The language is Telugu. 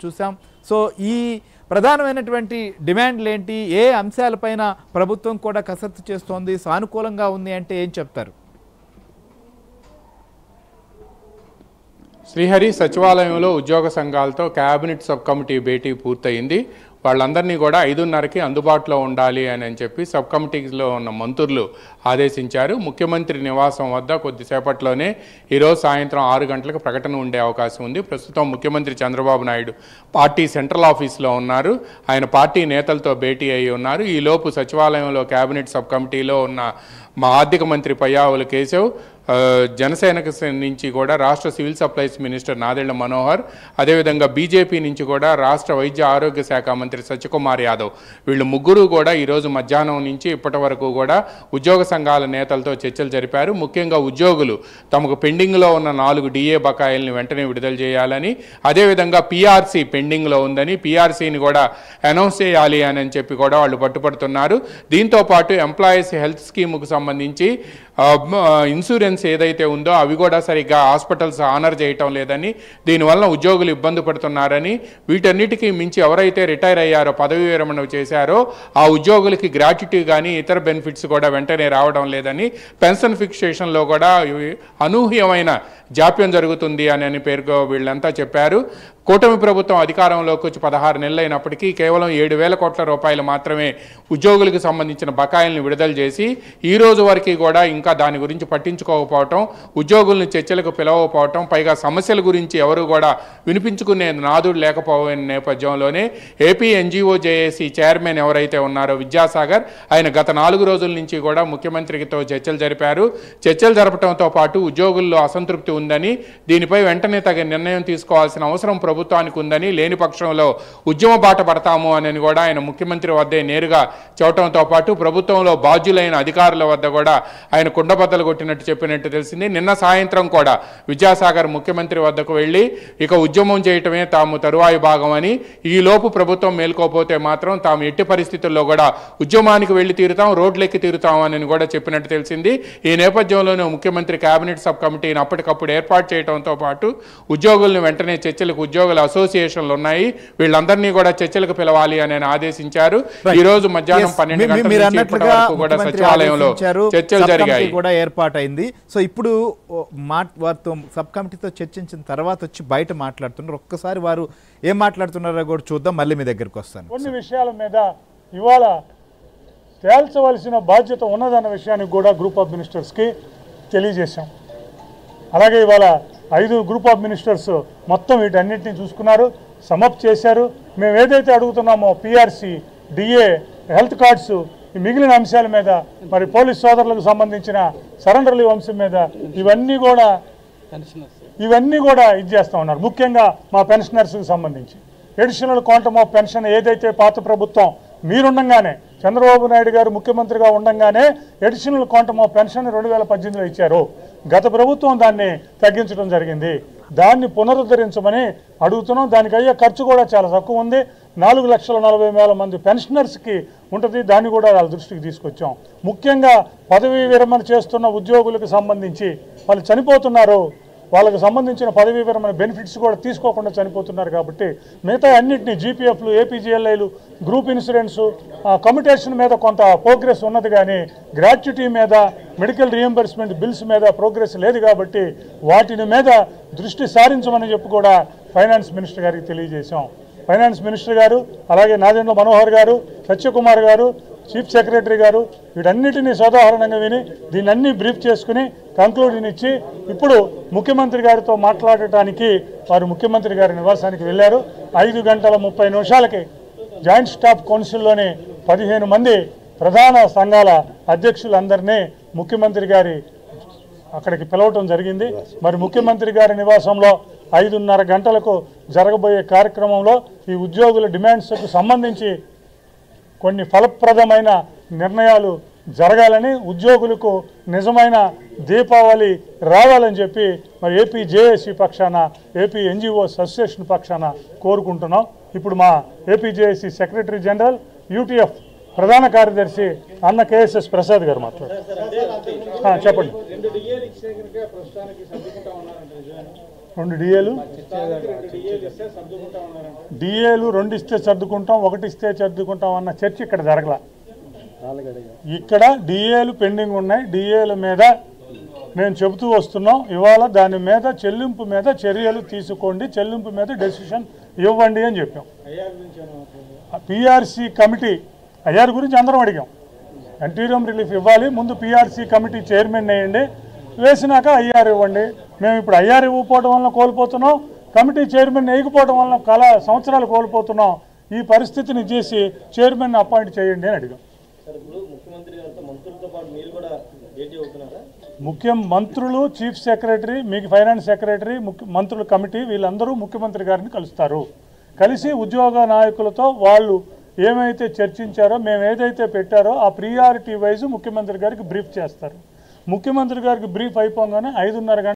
చూసాం. సో ఈ ప్రధానమైనటువంటి డిమాండ్లు ఏంటి, ఏ అంశాలపైన ప్రభుత్వం కూడా కసరత్తు చేస్తోంది, సానుకూలంగా ఉంది అంటే ఏం చెప్తారు? శ్రీహరి, సచివాలయంలో ఉద్యోగ సంఘాలతో కేబినెట్ సబ్ కమిటీ భేటీ పూర్తయింది. వాళ్ళందరినీ కూడా 5:30కి అందుబాటులో ఉండాలి అని చెప్పి సబ్ కమిటీలో ఉన్న మంత్రులు ఆదేశించారు. ముఖ్యమంత్రి నివాసం వద్ద కొద్దిసేపట్లోనే ఈరోజు సాయంత్రం 6 గంటలకు ప్రకటన ఉండే అవకాశం ఉంది. ప్రస్తుతం ముఖ్యమంత్రి చంద్రబాబు నాయుడు పార్టీ సెంట్రల్ ఆఫీస్లో ఉన్నారు. ఆయన పార్టీ నేతలతో భేటీ అయి ఉన్నారు. ఈలోపు సచివాలయంలో కేబినెట్ సబ్ కమిటీలో ఉన్న మా ఆర్థిక మంత్రి పయ్యావుల కేశవ్, జనసేనకు నుంచి కూడా రాష్ట్ర civil supplies minister Nadella Manohar, అదేవిధంగా బీజేపీ నుంచి కూడా రాష్ట్ర వైద్య ఆరోగ్య శాఖ మంత్రి సత్యకుమార్ యాదవ్, వీళ్ళు ముగ్గురు కూడా ఈరోజు మధ్యాహ్నం నుంచి ఇప్పటి వరకు కూడా ఉద్యోగ సంఘాల నేతలతో చర్చలు జరిపారు. ముఖ్యంగా ఉద్యోగులు తమకు పెండింగ్లో ఉన్న 4 డిఏ బకాయిల్ని వెంటనే విడుదల చేయాలని, అదేవిధంగా పీఆర్సీ పెండింగ్లో ఉందని, పీఆర్సీని కూడా అనౌన్స్ చేయాలి అని చెప్పి కూడా వాళ్ళు పట్టుపడుతున్నారు. దీంతోపాటు ఎంప్లాయీస్ హెల్త్ స్కీముకు సంబంధించి ఇన్సూరెన్స్ ఏదైతే ఉందో అవి కూడా సరిగ్గా హాస్పిటల్స్ ఆనర్ చేయటం లేదని, దీనివల్ల ఉద్యోగులు ఇబ్బంది పడుతున్నారని, వీటన్నిటికీ మించి ఎవరైతే రిటైర్ అయ్యారో, పదవీ విరమణ చేశారో ఆ ఉద్యోగులకి గ్రాట్యుటీ కానీ ఇతర బెనిఫిట్స్ కూడా వెంటనే రావడం లేదని, పెన్షన్ ఫిక్సేషన్లో కూడా అనూహ్యమైన జాప్యం జరుగుతుంది అని పేరుతో వీళ్ళంతా చెప్పారు. కూటమి ప్రభుత్వం అధికారంలోకి వచ్చి 16 నెలలైనప్పటికీ కేవలం 7,000 కోట్ల రూపాయలు మాత్రమే ఉద్యోగులకు సంబంధించిన బకాయిల్ని విడుదల చేసి ఈ రోజు వరకు కూడా ఇంకా దాని గురించి పట్టించుకోకపోవటం, ఉద్యోగులను చర్చలకు పిలవకపోవటం, పైగా సమస్యల గురించి ఎవరు కూడా వినిపించుకునే నాదుడు లేకపోయిన నేపథ్యంలోనే ఏపీ ఎన్జిఓ జేఏసీ చైర్మన్ ఎవరైతే ఉన్నారో విద్యాసాగర్, ఆయన గత 4 రోజుల నుంచి కూడా ముఖ్యమంత్రితో చర్చలు జరిపారు. చర్చలు జరపడంతో పాటు ఉద్యోగుల్లో అసంతృప్తి ఉందని, దీనిపై వెంటనే తగిన నిర్ణయం తీసుకోవాల్సిన అవసరం ప్రభుత్వానికి ఉందని, లేని పక్షంలో ఉద్యమ బాట పడతాము అని కూడా ఆయన ముఖ్యమంత్రి వద్దే నేరుగా చెప్పడంతో పాటు ప్రభుత్వంలో బాధ్యులైన అధికారుల వద్ద కూడా ఆయన కుండబద్దలు కొట్టినట్టు చెప్పినట్టు తెలిసింది. నిన్న సాయంత్రం కూడా విద్యాసాగర్ ముఖ్యమంత్రి వద్దకు వెళ్ళి ఇక ఉద్యమం చేయటమే తాము తరువాయి భాగం అని, ఈ లోపు ప్రభుత్వం మేల్కోపోతే మాత్రం తాము ఎట్టి పరిస్థితుల్లో కూడా ఉద్యమానికి వెళ్ళి తీరుతాం, రోడ్లెక్కి తీరుతాం అని కూడా చెప్పినట్టు తెలిసింది. ఈ నేపథ్యంలోనే ముఖ్యమంత్రి కేబినెట్ సబ్ కమిటీని అప్పటికప్పుడు ఏర్పాటు చేయడంతో పాటు ఉద్యోగులను వెంటనే చర్చలకు, ఉద్యోగుల అసోసియేషన్లు ఉన్నాయి, వీళ్ళందరినీ కూడా చర్చలకు పిలవాలి అని ఆదేశించారు. ఈ రోజు మధ్యాహ్నం 12 గంటల నుంచి ఇప్పటి వరకు కూడా సచివాలయంలో చర్చలు జరిగాయి, కూడా ఏర్పాటైంది. సో ఇప్పుడు వారితో సబ్ కమిటీతో చర్చించిన తర్వాత వచ్చి బయట మాట్లాడుతున్నారు. ఒక్కసారి వారు ఏం మాట్లాడుతున్నారో కూడా చూద్దాం, మళ్ళీ మీ దగ్గరికి వస్తాను. కొన్ని విషయాల మీద ఇవాళ తేల్చవలసిన బాధ్యత ఉన్నదన్న విషయానికి కూడా గ్రూప్ ఆఫ్ మినిస్టర్స్కి తెలియజేశాం. అలాగే ఇవాళ 5 గ్రూప్ ఆఫ్ మినిస్టర్స్ మొత్తం వీటన్నిటిని చూసుకున్నారు, సమప్ చేశారు. మేము ఏదైతే అడుగుతున్నామో పీఆర్సీ, డిఏ, హెల్త్ కార్డ్స్, ఈ మిగిలిన అంశాల మీద, మరి పోలీస్ సోదరులకు సంబంధించిన సరెండర్ లీవ్ అంశం మీద ఇవన్నీ కూడా ఇది చేస్తూ ఉన్నారు. ముఖ్యంగా మా పెన్షనర్స్కి సంబంధించి ఎడిషనల్ క్వాంటమ్ ఆఫ్ పెన్షన్ ఏదైతే పాత ప్రభుత్వం మీరుండగానే, చంద్రబాబు నాయుడు గారు ముఖ్యమంత్రిగా ఉండగానే ఎడిషనల్ క్వాంటమ్ ఆఫ్ పెన్షన్ 2018లో ఇచ్చారు. గత ప్రభుత్వం దాన్ని తగ్గించడం జరిగింది. దాన్ని పునరుద్ధరించమని అడుగుతున్నాం. దానికి అయ్యే ఖర్చు కూడా చాలా తక్కువ ఉంది. 4,40,000 మంది పెన్షనర్స్కి ఉంటుంది. దాన్ని కూడా వాళ్ళ దృష్టికి తీసుకొచ్చాం. ముఖ్యంగా పదవీ విరమణ చేస్తున్న ఉద్యోగులకు సంబంధించి వాళ్ళు చనిపోతున్నారు, వాళ్ళకు సంబంధించిన పదవీ విరమణ బెనిఫిట్స్ కూడా తీసుకోకుండా చనిపోతున్నారు. కాబట్టి మిగతా అన్నింటినీ జీపీఎఫ్లు, ఏపీజీఎల్ఐలు, గ్రూప్ ఇన్సూరెన్స్, కమ్యూటేషన్ మీద కొంత ప్రోగ్రెస్ ఉన్నది, కానీ గ్రాట్యుటీ మీద, మెడికల్ రీఎంబర్స్మెంట్ బిల్స్ మీద ప్రోగ్రెస్ లేదు. కాబట్టి వాటిని మీద దృష్టి సారించమని చెప్పి కూడా ఫైనాన్స్ మినిస్టర్ గారికి తెలియజేశాం. ఫైనాన్స్ మినిస్టర్ గారు, అలాగే నాదెండ్ల మనోహర్ గారు, సత్యకుమార్ గారు, చీఫ్ సెక్రటరీ గారు వీటన్నిటినీ సోదాహరణంగా విని దీన్ని బ్రీఫ్ చేసుకుని కంక్లూజన్ ఇచ్చి ఇప్పుడు ముఖ్యమంత్రి గారితో మాట్లాడటానికి వారు ముఖ్యమంత్రి గారి నివాసానికి వెళ్ళారు. 5:30 జాయింట్ స్టాఫ్ కౌన్సిల్లోని 15 మంది ప్రధాన సంఘాల అధ్యక్షులందరినీ ముఖ్యమంత్రి గారి అక్కడికి పిలవటం జరిగింది. మరి ముఖ్యమంత్రి గారి నివాసంలో 5:30 గంటలకు జరగబోయే కార్యక్రమంలో ఈ ఉద్యోగుల డిమాండ్స్కు సంబంధించి కొన్ని ఫలప్రదమైన నిర్ణయాలు జరగాలని, ఉద్యోగులకు నిజమైన దీపావళి రావాలని చెప్పి మరి ఏపీ జేఏసీ పక్షాన, ఏపీ ఎన్జిఓస్ అసోసియేషన్ పక్షాన కోరుకుంటున్నాం. ఇప్పుడు మా AP JAC secretary general, UTF ప్రధాన కార్యదర్శి అన్న కేఎస్ఎస్ ప్రసాద్ గారు మాట్లాడారు. చెప్పండి. 2 డిఏలు డిఏలు 2 ఇస్తే సర్దుకుంటాం, 1 ఇస్తే సర్దుకుంటాం అన్న చర్చ ఇక్కడ జరగల. ఇక్కడ డిఏలు పెండింగ్ ఉన్నాయి. డిఏల మీద మేము చెబుతూ వస్తున్నాం. ఇవాళ దాని మీద చెల్లింపు మీద చర్యలు తీసుకోండి, చెల్లింపు మీద డెసిషన్ ఇవ్వండి అని చెప్పాం. పిఆర్సీ కమిటీ ఐఆర్ గురించి అందరం అడిగాం. ఇంటీరియం రిలీఫ్ ఇవ్వాలి, ముందు పిఆర్సీ కమిటీ చైర్మన్ వేయండి, వేసినాక ఐఆర్ ఇవ్వండి. మేము ఇప్పుడు ఐఆర్ ఇవ్వకపోవడం వల్ల కోల్పోతున్నాం, కమిటీ చైర్మన్ వేయకపోవడం వల్ల సంవత్సరాలు కోల్పోతున్నాం. ఈ పరిస్థితిని చేసి చైర్మన్ అపాయింట్ చేయండి అని అడిగాం. మంత్రులు, చీఫ్ సెక్రటరీ, మీకు ఫైనాన్స్ సెక్రటరీ, మంత్రుల కమిటీ వీళ్ళందరూ ముఖ్యమంత్రి గారిని కలుస్తారు. కలిసి ఉద్యోగ నాయకులతో వాళ్ళు ఏమైతే చర్చించారో, మేము ఏదైతే పెట్టారో ఆ ప్రియారిటీ వైజ్ ముఖ్యమంత్రి గారికి బ్రీఫ్ చేస్తారు. ముఖ్యమంత్రి గారికి బ్రీఫ్ అయిపోగానే 5:30 గంటల